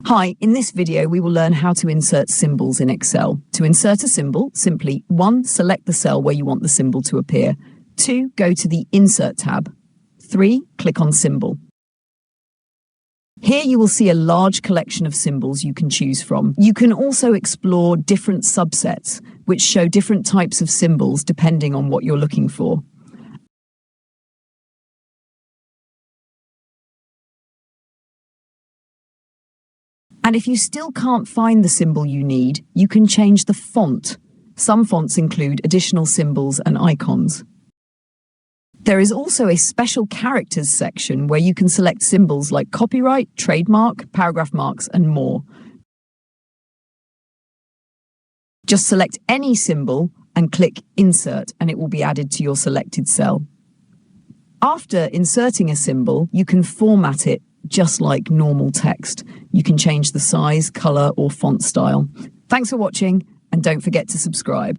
Hi, in this video we will learn how to insert symbols in Excel. To insert a symbol, simply 1. Select the cell where you want the symbol to appear. 2. Go to the Insert tab. 3. Click on Symbol. Here you will see a large collection of symbols you can choose from. You can also explore different subsets, which show different types of symbols depending on what you're looking for. And if you still can't find the symbol you need, you can change the font. Some fonts include additional symbols and icons. There is also a special characters section where you can select symbols like copyright, trademark, paragraph marks, and more. Just select any symbol and click Insert, and it will be added to your selected cell. After inserting a symbol, you can format it just like normal text. You can change the size, color, or font style. Thanks for watching, and don't forget to subscribe.